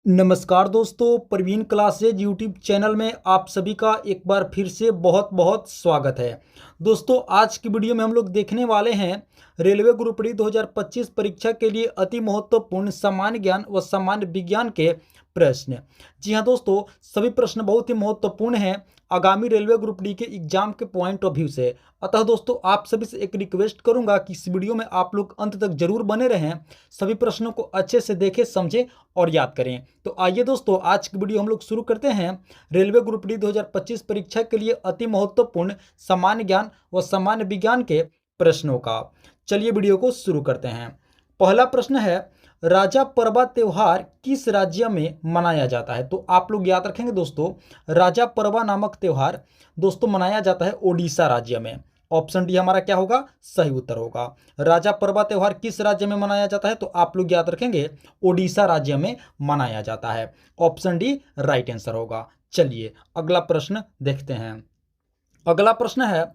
नमस्कार दोस्तों, Praveen classes YouTube channel में आप सभी का एक बार फिर से बहुत बहुत स्वागत है। दोस्तों, आज की वीडियो में हम लोग देखने वाले हैं रेलवे ग्रुप डी 2025 परीक्षा के लिए अति महत्वपूर्ण सामान्य ज्ञान व सामान्य विज्ञान के प्रश्न। जी हाँ दोस्तों, सभी प्रश्न बहुत ही महत्वपूर्ण हैं आगामी रेलवे ग्रुप डी के एग्जाम के पॉइंट ऑफ व्यू से। अतः दोस्तों, आप सभी से एक रिक्वेस्ट करूंगा कि इस वीडियो में आप लोग अंत तक जरूर बने रहें, सभी प्रश्नों को अच्छे से देखें, समझें और याद करें। तो आइए दोस्तों, आज की वीडियो हम लोग शुरू करते हैं रेलवे ग्रुप डी 2025 परीक्षा के लिए अति महत्वपूर्ण सामान्य ज्ञान व सामान्य विज्ञान के प्रश्नों का। चलिए वीडियो को शुरू करते हैं। पहला प्रश्न है, राजा परवा त्योहार किस राज्य में मनाया जाता है? तो आप लोग याद रखेंगे दोस्तों, राजा परवा नामक त्योहार दोस्तों मनाया जाता है ओडिशा राज्य में। ऑप्शन डी हमारा क्या होगा? सही उत्तर होगा। राजा परवा त्योहार किस राज्य में मनाया जाता है? तो आप लोग याद रखेंगे ओडिशा राज्य में मनाया जाता है। ऑप्शन डी राइट आंसर होगा। चलिए अगला प्रश्न देखते हैं। अगला प्रश्न है,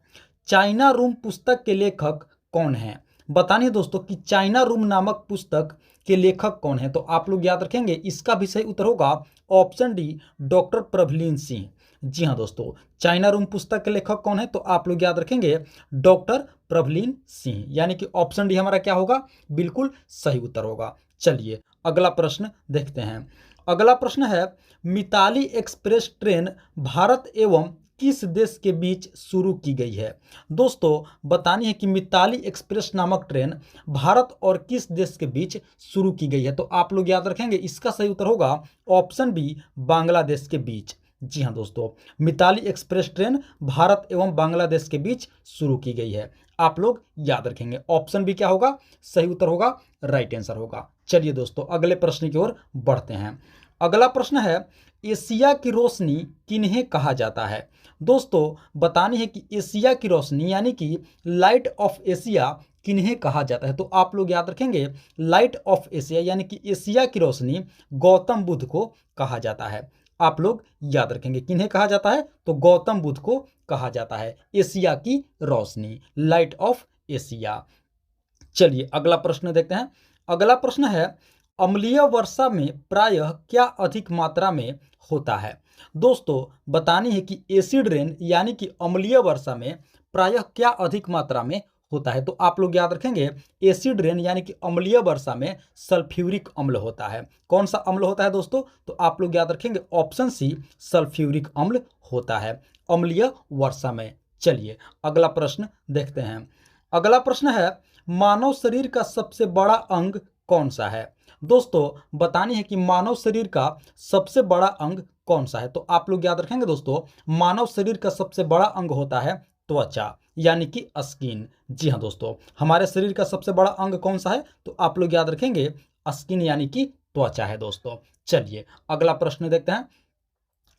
चाइना रूम पुस्तक के लेखक कौन है? बतानिए दोस्तों कि चाइना रूम नामक पुस्तक के लेखक कौन है? तो आप लोग याद रखेंगे इसका भी सही उत्तर होगा option D doctor Prabhleen Singh. जी हाँ दोस्तों, चाइना रूम पुस्तक के लेखक कौन है? तो आप लोग याद रखेंगे डॉक्टर प्रभलीन सिंह, यानी कि ऑप्शन डी हमारा क्या होगा? बिल्कुल सही उत्तर होगा। चलिए अगला प्रश्न देखते हैं। अगला प्रश्न है, मिताली एक्सप्रेस ट्रेन भारत एवं किस देश के बीच शुरू की गई है? दोस्तों बतानी है कि मिताली एक्सप्रेस नामक ट्रेन भारत और किस देश के बीच शुरू की गई है? तो आप लोग याद रखेंगे इसका सही उत्तर होगा ऑप्शन बी बांग्लादेश के बीच। जी हाँ दोस्तों, मिताली एक्सप्रेस ट्रेन भारत एवं बांग्लादेश के बीच शुरू की गई है। आप लोग याद रखेंगे ऑप्शन बी क्या होगा? सही उत्तर होगा, राइट आंसर होगा। चलिए दोस्तों अगले प्रश्न की ओर बढ़ते हैं। अगला प्रश्न है, एशिया की रोशनी किन्हें कहा जाता है? दोस्तों बतानी है कि एशिया की रोशनी यानी कि लाइट ऑफ एशिया किन्हें कहा जाता है? तो आप लोग याद रखेंगे लाइट ऑफ एशिया यानी कि एशिया की रोशनी गौतम बुद्ध को कहा जाता है। आप लोग याद रखेंगे किन्हें कहा जाता है? तो गौतम बुद्ध को कहा जाता है एशिया की रोशनी, लाइट ऑफ एशिया। चलिए अगला प्रश्न देखते हैं। अगला प्रश्न है, अम्लीय वर्षा में प्रायः क्या अधिक मात्रा में होता है? दोस्तों बतानी है कि एसिड रेन यानी कि अम्लीय वर्षा में प्रायः क्या अधिक मात्रा में होता है? तो आप लोग याद रखेंगे एसिड रेन यानी कि अम्लीय वर्षा में सल्फ्यूरिक अम्ल होता है। कौन सा अम्ल होता है दोस्तों? तो आप लोग याद रखेंगे ऑप्शन सी सल्फ्यूरिक अम्ल होता है अम्लीय वर्षा में। चलिए अगला प्रश्न देखते हैं। अगला प्रश्न है, मानव शरीर का सबसे बड़ा अंग कौन सा है? दोस्तों बतानी है कि मानव शरीर का सबसे बड़ा अंग कौन सा है? तो आप लोग याद रखेंगे दोस्तों, मानव शरीर का सबसे बड़ा अंग होता है त्वचा यानी कि स्किन। जी हाँ दोस्तों, हमारे शरीर का सबसे बड़ा अंग कौन सा है? तो आप लोग याद रखेंगे स्किन यानी कि त्वचा है दोस्तों। चलिए अगला प्रश्न देखते हैं।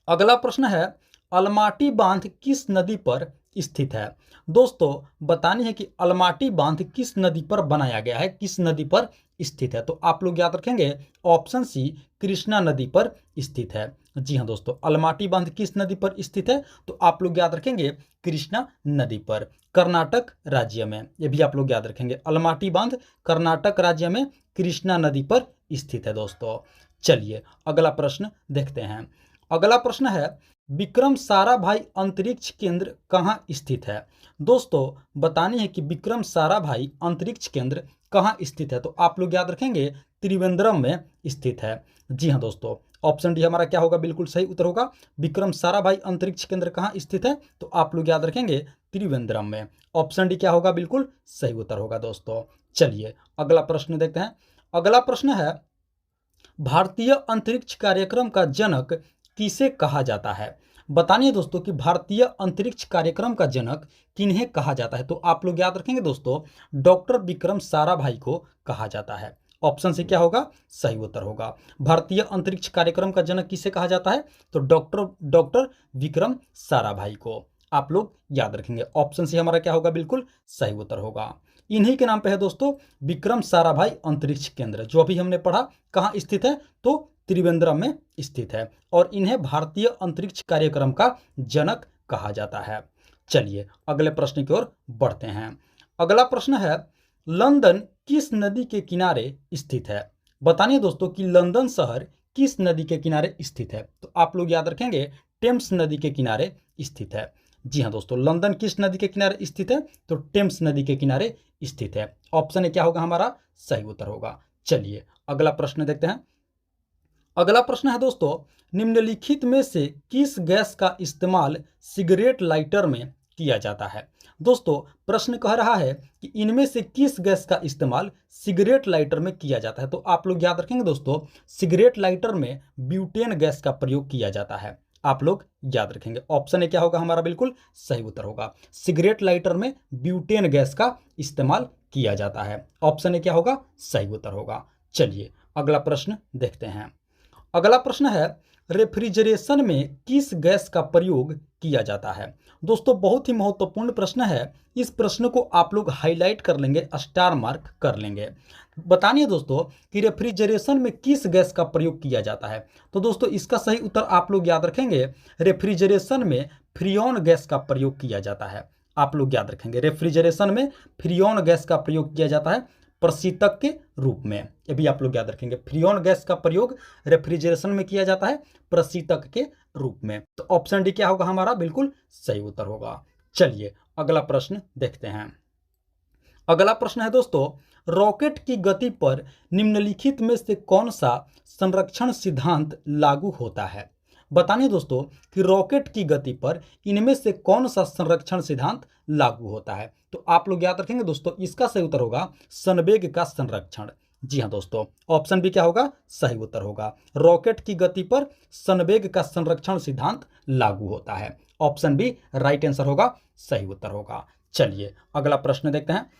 अगला प्रश्न है, अलमाटी बांध किस नदी पर स्थित है? दोस्तों बतानी है कि अलमाटी बांध किस नदी पर बनाया गया है, किस नदी पर स्थित है? तो आप लोग याद रखेंगे ऑप्शन सी कृष्णा नदी पर स्थित है। जी हाँ दोस्तों, अलमाटी बांध किस नदी पर स्थित है? तो आप लोग याद रखेंगे कृष्णा नदी पर, कर्नाटक राज्य में। ये भी आप लोग याद रखेंगे, अलमाटी बांध कर्नाटक राज्य में कृष्णा नदी पर स्थित है दोस्तों। चलिए अगला प्रश्न देखते हैं। अगला प्रश्न है, विक्रम साराभाई अंतरिक्ष केंद्र कहाँ स्थित है? दोस्तों बतानी है कि विक्रम साराभाई अंतरिक्ष केंद्र कहाँ स्थित है? तो आप लोग याद रखेंगे त्रिवेंद्रम में स्थित है। जी हाँ दोस्तों, ऑप्शन डी हमारा क्या होगा? बिल्कुल सही उत्तर होगा। विक्रम साराभाई अंतरिक्ष केंद्र कहाँ स्थित है? तो आप लोग याद रखेंगे त्रिवेंद्रम में। ऑप्शन डी क्या होगा? बिल्कुल सही उत्तर होगा दोस्तों। चलिए अगला प्रश्न देखते हैं। अगला प्रश्न है, भारतीय अंतरिक्ष कार्यक्रम का जनक किसे कहा जाता है? बतानिए दोस्तों कि भारतीय अंतरिक्ष कार्यक्रम का जनक किन्हें कहा जाता है? तो आप लोग याद रखेंगे दोस्तों, डॉक्टर विक्रम साराभाई को कहा जाता है। ऑप्शन से क्या होगा? सही उत्तर होगा। भारतीय अंतरिक्ष कार्यक्रम का जनक किसे कहा जाता है? तो डॉक्टर विक्रम साराभाई को आप लोग याद रखेंगे। ऑप्शन सी हमारा क्या होगा? बिल्कुल सही उत्तर होगा। इन्हीं के नाम पे है दोस्तों विक्रम साराभाई अंतरिक्ष केंद्र, जो अभी हमने पढ़ा कहाँ स्थित है? तो त्रिवेंद्रम में स्थित है और इन्हें भारतीय अंतरिक्ष कार्यक्रम का जनक कहा जाता है। चलिए अगले प्रश्न की ओर बढ़ते हैं। अगला प्रश्न है, लंदन किस नदी के किनारे स्थित है? बतानिए दोस्तों कि लंदन शहर किस नदी के किनारे स्थित है? तो आप लोग याद रखेंगे टेम्स नदी के किनारे स्थित है। जी हाँ दोस्तों, लंदन किस नदी के किनारे स्थित है? तो टेम्स नदी के किनारे स्थित है। ऑप्शन ए क्या होगा हमारा सही उत्तर होगा। चलिए अगला प्रश्न देखते हैं। अगला प्रश्न है दोस्तों, निम्नलिखित में से किस गैस का इस्तेमाल सिगरेट लाइटर में किया जाता है? दोस्तों प्रश्न कह रहा है कि इनमें से किस गैस का इस्तेमाल सिगरेट लाइटर में किया जाता है? तो आप लोग याद रखेंगे दोस्तों, सिगरेट लाइटर में ब्यूटेन गैस का प्रयोग किया जाता है। आप लोग याद रखेंगे। ऑप्शन ए क्या होगा हमारा बिल्कुल सही उत्तर होगा। सिगरेट लाइटर में ब्यूटेन गैस का इस्तेमाल किया जाता है। ऑप्शन ए क्या होगा सही उत्तर होगा। चलिए अगला प्रश्न देखते हैं। अगला प्रश्न है, रेफ्रिजरेशन में किस गैस का प्रयोग किया जाता है? दोस्तों बहुत ही महत्वपूर्ण प्रश्न है। इस प्रश्न को आप लोग हाईलाइट कर लेंगे, स्टार मार्क कर लेंगे। बतानिए दोस्तों कि रेफ्रिजरेशन में किस गैस का प्रयोग किया जाता है? तो दोस्तों इसका सही उत्तर आप लोग याद रखेंगे, रेफ्रिजरेशन में फ्रियोन गैस का प्रयोग किया जाता है। आप लोग याद रखेंगे रेफ्रिजरेशन में फ्रियोन गैस का प्रयोग किया जाता है प्रशीतक के रूप में। ये भी आप लोग याद रखेंगे, फ्रियोन गैस का प्रयोग रेफ्रिजरेशन में किया जाता है प्रशीतक के रूप में। तो ऑप्शन डी क्या होगा हमारा बिल्कुल सही उत्तर होगा। चलिए अगला प्रश्न देखते हैं। अगला प्रश्न है दोस्तों, रॉकेट की गति पर निम्नलिखित में से कौन सा संरक्षण सिद्धांत लागू होता है? बतानिए दोस्तों कि रॉकेट की गति पर इनमें से कौन सा संरक्षण सिद्धांत लागू होता है? तो आप लोग याद रखेंगे दोस्तों, इसका सही उत्तर होगा संवेग का संरक्षण। जी हाँ दोस्तों, ऑप्शन बी क्या होगा सही उत्तर होगा। रॉकेट की गति पर संवेग का संरक्षण सिद्धांत लागू होता है। ऑप्शन बी राइट आंसर होगा, सही उत्तर होगा। चलिए अगला प्रश्न देखते हैं।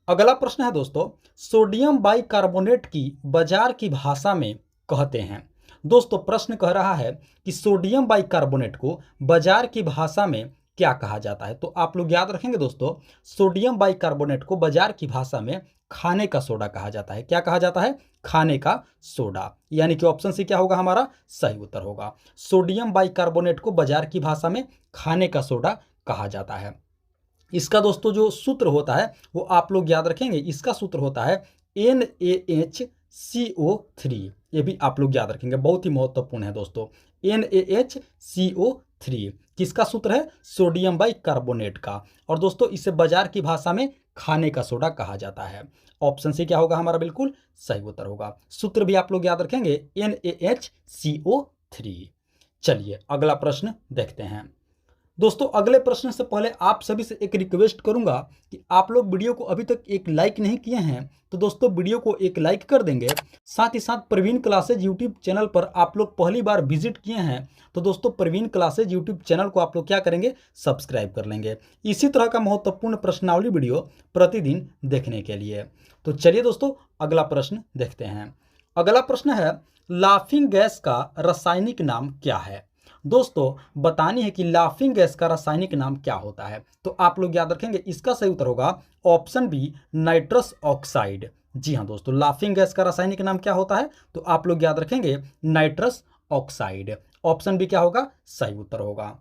अगला प्रश्न है दोस्तों, सोडियम बाइकार्बोनेट की बाजार की भाषा में कहते हैं। दोस्तों प्रश्न कह रहा है कि सोडियम बाइकार्बोनेट को बाजार की भाषा में क्या कहा जाता है? तो आप लोग याद रखेंगे दोस्तों, सोडियम बाइकार्बोनेट को बाजार की भाषा में खाने का सोडा कहा जाता है। क्या कहा जाता है? खाने का सोडा। यानी कि ऑप्शन सी क्या होगा हमारा सही उत्तर होगा। सोडियम बाइकार्बोनेट को बाजार की भाषा में खाने का सोडा कहा जाता है। इसका दोस्तों जो सूत्र होता है वो आप लोग याद रखेंगे। इसका सूत्र होता है NaHCO3। ये भी आप लोग याद रखेंगे, बहुत ही महत्वपूर्ण है दोस्तों। NaHCO3 किसका सूत्र है? सोडियम बाइकार्बोनेट का। और दोस्तों इसे बाजार की भाषा में खाने का सोडा कहा जाता है। ऑप्शन सी क्या होगा हमारा बिल्कुल सही उत्तर होगा। सूत्र भी आप लोग याद रखेंगे NaHCO3। चलिए अगला प्रश्न देखते हैं। दोस्तों अगले प्रश्न से पहले आप सभी से एक रिक्वेस्ट करूंगा कि आप लोग वीडियो को अभी तक एक लाइक नहीं किए हैं तो दोस्तों वीडियो को एक लाइक कर देंगे। साथ ही साथ प्रवीण क्लासेज यूट्यूब चैनल पर आप लोग पहली बार विजिट किए हैं तो दोस्तों प्रवीण क्लासेज यूट्यूब चैनल को आप लोग क्या करेंगे सब्सक्राइब कर लेंगे, इसी तरह का महत्वपूर्ण प्रश्नावली वीडियो प्रतिदिन देखने के लिए। तो चलिए दोस्तों अगला प्रश्न देखते हैं। अगला प्रश्न है, लाफिंग गैस का रासायनिक नाम क्या है? दोस्तों बतानी है कि लाफिंग गैस का रासायनिक नाम क्या होता है? तो आप लोग याद रखेंगे, इसका सही उत्तर होगा ऑप्शन बी नाइट्रस ऑक्साइड। जी हाँ दोस्तों, लाफिंग गैस का रासायनिक नाम क्या होता है? तो आप लोग याद रखेंगे नाइट्रस ऑक्साइड। ऑप्शन बी क्या होगा सही उत्तर होगा।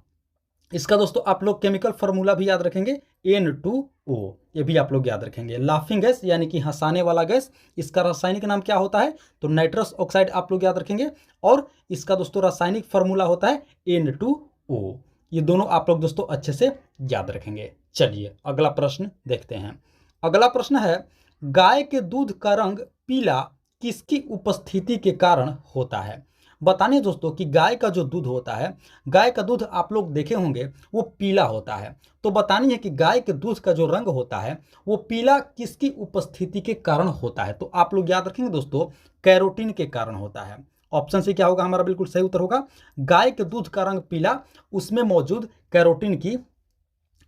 इसका दोस्तों आप लोग केमिकल फार्मूला भी याद रखेंगे N2O। ये भी आप लोग याद रखेंगे। लाफिंग गैस यानी कि हंसाने वाला गैस, इसका रासायनिक नाम क्या होता है? तो नाइट्रस ऑक्साइड आप लोग याद रखेंगे। और इसका दोस्तों रासायनिक फार्मूला होता है N2O। ये दोनों आप लोग दोस्तों अच्छे से याद रखेंगे। चलिए अगला प्रश्न देखते हैं। अगला प्रश्न है, गाय के दूध का रंग पीला किसकी उपस्थिति के कारण होता है? बताने दोस्तों कि गाय का जो दूध होता है, गाय का दूध आप लोग देखे होंगे वो पीला होता है। तो बतानी है कि गाय के दूध का जो रंग होता है वो पीला किसकी उपस्थिति के कारण होता है? तो आप लोग याद रखेंगे दोस्तों कैरोटीन के कारण होता है। ऑप्शन से क्या होगा हमारा बिल्कुल सही उत्तर होगा। गाय के दूध का रंग पीला उसमें मौजूद कैरोटीन की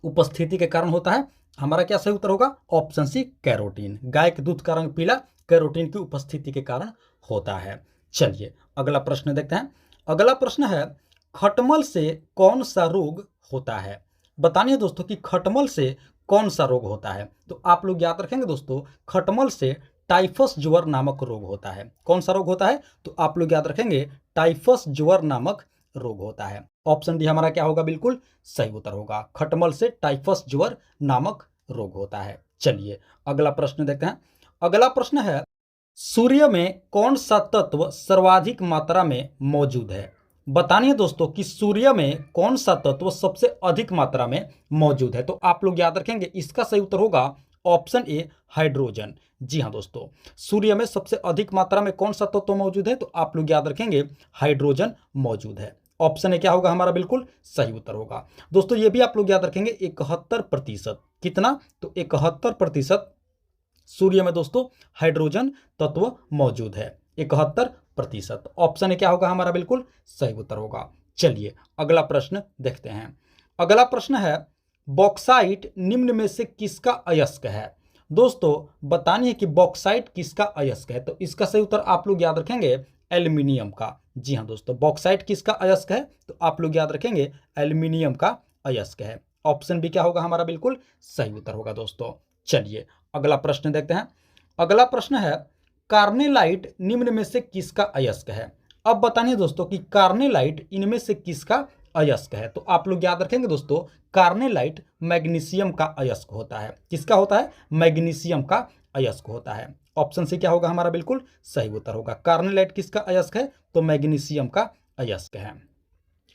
उपस्थिति के कारण होता है। हमारा क्या सही उत्तर होगा? Option C carotene. गाय के दूध का रंग पीला कैरोटीन की उपस्थिति के कारण होता है। चलिए अगला प्रश्न देखते हैं। अगला प्रश्न है, खटमल से कौन सा रोग होता है? बतानिए दोस्तों कि खटमल से कौन सा रोग होता है? तो आप लोग याद रखेंगे दोस्तों, खटमल से टाइफस ज्वर नामक रोग होता है। कौन सा रोग होता है? तो आप लोग याद रखेंगे टाइफस ज्वर नामक रोग होता है। ऑप्शन डी हमारा क्या होगा बिल्कुल सही उत्तर होगा। खटमल से टाइफस ज्वर नामक रोग होता है। चलिए अगला प्रश्न देखते हैं। अगला प्रश्न है, सूर्य में कौन सा तत्व सर्वाधिक मात्रा में मौजूद है? बतानिए दोस्तों कि सूर्य में कौन सा तत्व सबसे अधिक मात्रा में मौजूद है। तो आप लोग याद रखेंगे इसका सही उत्तर होगा ऑप्शन ए हाइड्रोजन। जी हाँ दोस्तों, सूर्य में सबसे अधिक मात्रा में कौन सा तत्व मौजूद है? तो आप लोग याद रखेंगे हाइड्रोजन मौजूद है। ऑप्शन ए क्या होगा हमारा बिल्कुल सही उत्तर होगा। दोस्तों ये भी आप लोग याद रखेंगे 71%। कितना? तो 71% सूर्य में दोस्तों हाइड्रोजन तत्व मौजूद है। 71%। ऑप्शन ए क्या होगा हमारा बिल्कुल सही उत्तर होगा। चलिए अगला प्रश्न देखते हैं। अगला प्रश्न है बॉक्साइट निम्न में से किसका अयस्क है? दोस्तों बतानिए कि बॉक्साइट किसका अयस्क है। तो इसका सही उत्तर आप लोग याद रखेंगे एल्यूमिनियम का। जी हाँ दोस्तों, बॉक्साइट किसका अयस्क है? तो आप लोग याद रखेंगे एल्यूमिनियम का अयस्क है। ऑप्शन बी क्या होगा हमारा बिल्कुल सही उत्तर होगा दोस्तों। चलिए अगला प्रश्न देखते हैं। अगला प्रश्न है कार्नेलाइट निम्न में से किसका अयस्क है? अब बताइए दोस्तों कि कार्नेलाइट इनमें से किसका अयस्क है। तो आप लोग याद रखेंगे दोस्तों कार्नेलाइट मैग्नीशियम का अयस्क होता है। किसका होता है? मैग्नीशियम का अयस्क होता है। ऑप्शन सी क्या होगा हमारा बिल्कुल सही उत्तर होगा। कार्नेलाइट किसका अयस्क है? तो मैग्नीशियम का अयस्क है।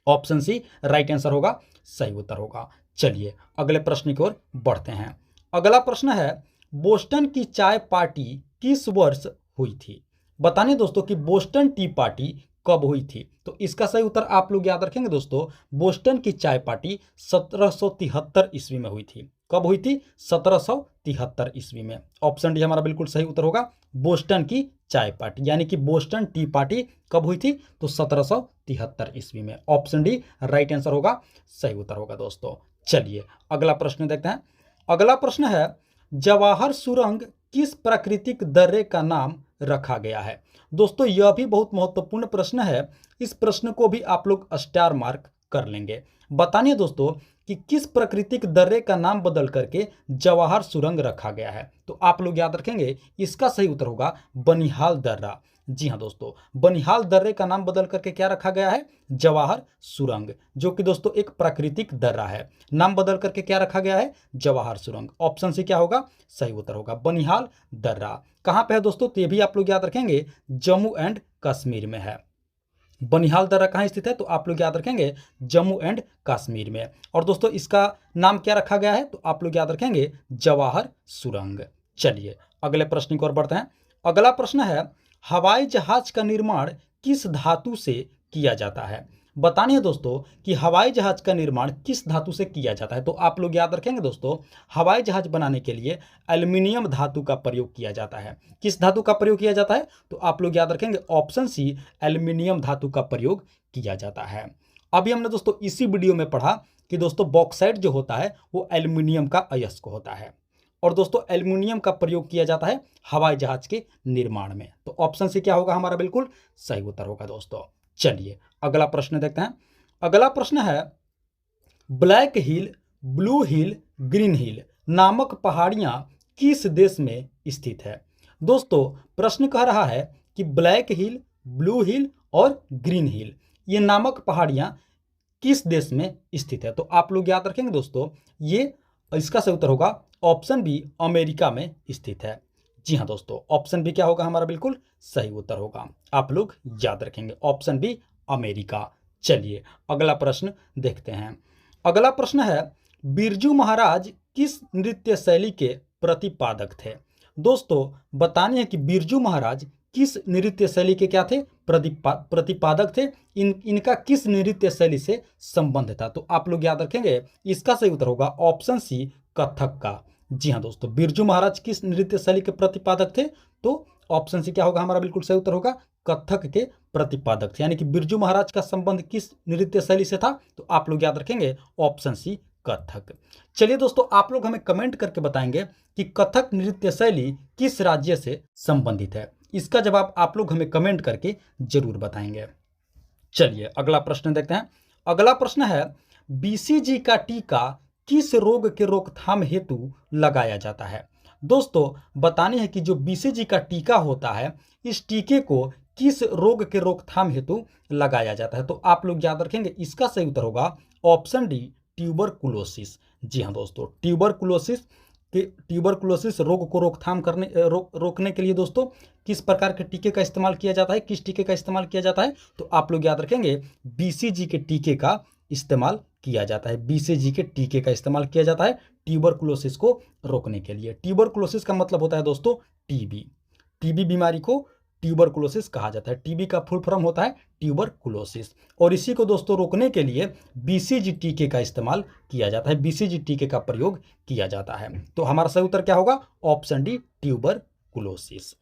ऑप्शन सी राइट आंसर होगा, सही उत्तर होगा। चलिए अगले प्रश्न की ओर बढ़ते हैं। अगला प्रश्न है बोस्टन की चाय पार्टी किस वर्ष हुई थी? बताने दोस्तों कि बोस्टन टी पार्टी कब हुई थी। तो इसका सही उत्तर आप लोग याद रखेंगे दोस्तों बोस्टन की चाय पार्टी 1773 ईस्वी में हुई थी। कब हुई थी? 1773 ईस्वी में। ऑप्शन डी हमारा बिल्कुल सही उत्तर होगा बोस्टन की चाय पार्टी, यानी कि बोस्टन टी पार्टी कब हुई थी? तो 1773 ईस्वी में। ऑप्शन डी राइट आंसर होगा, सही उत्तर होगा दोस्तों। चलिए अगला प्रश्न देखते हैं। अगला प्रश्न है जवाहर सुरंग किस प्राकृतिक दर्रे का नाम रखा गया है? दोस्तों यह भी बहुत महत्वपूर्ण प्रश्न है। इस प्रश्न को भी आप लोग स्टार मार्क कर लेंगे। बतानिए दोस्तों कि किस प्राकृतिक दर्रे का नाम बदल करके जवाहर सुरंग रखा गया है। तो आप लोग याद रखेंगे इसका सही उत्तर होगा बनिहाल दर्रा। जी हाँ दोस्तों, बनिहाल दर्रे का नाम बदल करके क्या रखा गया है? जवाहर सुरंग, जो कि दोस्तों एक प्राकृतिक दर्रा है। नाम बदल करके क्या रखा गया है? जवाहर सुरंग। ऑप्शन सी क्या होगा? सही उत्तर होगा बनिहाल दर्रा। कहाँ पे है दोस्तों? तो ये भी आप लोग याद रखेंगे जम्मू एंड कश्मीर में है। बनिहाल दर्रा कहाँ स्थित है? तो आप लोग याद रखेंगे जम्मू एंड कश्मीर में। और दोस्तों इसका नाम क्या रखा गया है? तो आप लोग याद रखेंगे जवाहर सुरंग। चलिए अगले प्रश्न की ओर बढ़ते हैं। अगला प्रश्न है हवाई जहाज का निर्माण किस धातु से किया जाता है? बतानिए दोस्तों कि हवाई जहाज का निर्माण किस धातु से किया जाता है। तो आप लोग याद रखेंगे दोस्तों हवाई जहाज बनाने के लिए एल्यूमिनियम धातु का प्रयोग किया जाता है। किस धातु का प्रयोग किया जाता है? तो आप लोग याद रखेंगे ऑप्शन सी एल्यूमिनियम धातु का प्रयोग किया जाता है। अभी हमने दोस्तों इसी वीडियो में पढ़ा कि दोस्तों बॉक्साइट जो होता है वो एल्यूमिनियम का अयस्क होता है और दोस्तों एल्यूमिनियम का प्रयोग किया जाता है हवाई जहाज के निर्माण में। तो ऑप्शन सी क्या होगा हमारा बिल्कुल सही उत्तर होगा दोस्तों। चलिए अगला प्रश्न देखते हैं। अगला प्रश्न है ब्लैक हिल, ब्लू हिल, ग्रीन हिल नामक पहाड़ियां किस देश में स्थित है? दोस्तों प्रश्न कह रहा है कि ब्लैक हिल, ब्लू हिल और ग्रीन हिल ये नामक पहाड़ियां किस देश में स्थित है? तो आप लोग याद रखेंगे दोस्तों ये इसका सही उत्तर होगा ऑप्शन बी अमेरिका में स्थित है। जी हाँ दोस्तों, ऑप्शन बी क्या होगा हमारा बिल्कुल सही उत्तर होगा। आप लोग याद रखेंगे ऑप्शन बी अमेरिका। चलिए अगला प्रश्न देखते हैं। अगला प्रश्न है बिरजू महाराज किस नृत्य शैली के प्रतिपादक थे? दोस्तों बतानिए कि बिरजू महाराज किस नृत्य शैली के क्या थे? प्रतिपादक थे। इनका किस नृत्य शैली से संबंध था? तो आप लोग याद रखेंगे इसका सही उत्तर होगा ऑप्शन सी कथक का। जी हाँ दोस्तों, बिरजू महाराज किस नृत्य शैली के प्रतिपादक थे? तो ऑप्शन सी क्या होगा हमारा बिल्कुल सही उत्तर होगा कथक के प्रतिपादक थे। यानी कि बिरजू महाराज का संबंध किस नृत्य शैली से था? तो आप लोग याद रखेंगे ऑप्शन सी कथक। चलिए दोस्तों आप लोग हमें कमेंट करके बताएंगे कि कथक नृत्य शैली किस राज्य से संबंधित है। इसका जवाब आप लोग हमें कमेंट करके जरूर बताएंगे। चलिए अगला प्रश्न देखते हैं। अगला प्रश्न है बीसीजी का टीका किस रोग के रोकथाम हेतु लगाया जाता है? दोस्तों बताने है कि जो बीसीजी का टीका होता है इस टीके को किस रोग के रोकथाम हेतु लगाया जाता है? तो आप लोग याद रखेंगे इसका सही उत्तर होगा ऑप्शन डी ट्यूबरकुलोसिस। जी हाँ दोस्तों, ट्यूबरकुलोसिस कि ट्यूबरकुलोसिस रोग को रोकने के लिए दोस्तों किस प्रकार के टीके का इस्तेमाल किया जाता है, किस टीके का इस्तेमाल किया जाता है, तो आप लोग याद रखेंगे बीसीजी के टीके का इस्तेमाल किया जाता है। बीसीजी के टीके का इस्तेमाल किया जाता है ट्यूबरकुलोसिस को रोकने के लिए। ट्यूबरकुलोसिस का मतलब होता है दोस्तों टीबी। टीबी बीमारी को ट्यूबरकुलोसिस कहा जाता है। टीबी का फुल फॉर्म होता है ट्यूबरकुलोसिस, और इसी को दोस्तों रोकने के लिए बीसीजी टीके का इस्तेमाल किया जाता है, बीसीजी टीके का प्रयोग किया जाता है। तो हमारा सही उत्तर क्या होगा? Option D, tuberculosis.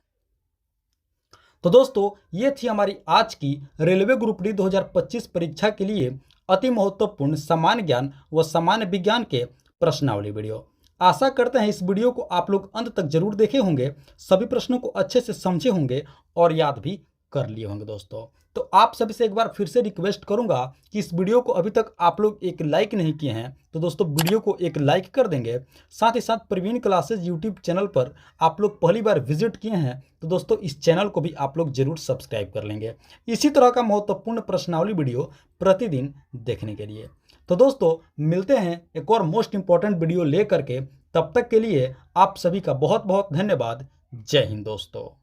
तो दोस्तों ये थी हमारी आज की रेलवे ग्रुप डी 2025 परीक्षा के लिए अति महत्वपूर्ण सामान्य ज्ञान व सामान्य विज्ञान के प्रश्नावली वीडियो। आशा करते हैं इस वीडियो को आप लोग अंत तक जरूर देखे होंगे, सभी प्रश्नों को अच्छे से समझे होंगे और याद भी कर लिए होंगे दोस्तों। तो आप सभी से एक बार फिर से रिक्वेस्ट करूंगा कि इस वीडियो को अभी तक आप लोग एक लाइक नहीं किए हैं तो दोस्तों वीडियो को एक लाइक कर देंगे। साथ ही साथ प्रवीण क्लासेज यूट्यूब चैनल पर आप लोग पहली बार विजिट किए हैं तो दोस्तों इस चैनल को भी आप लोग जरूर सब्सक्राइब कर लेंगे इसी तरह का महत्वपूर्ण प्रश्नावली वीडियो प्रतिदिन देखने के लिए। तो दोस्तों मिलते हैं एक और मोस्ट इंपॉर्टेंट वीडियो ले करके, तब तक के लिए आप सभी का बहुत बहुत धन्यवाद। जय हिंद दोस्तों।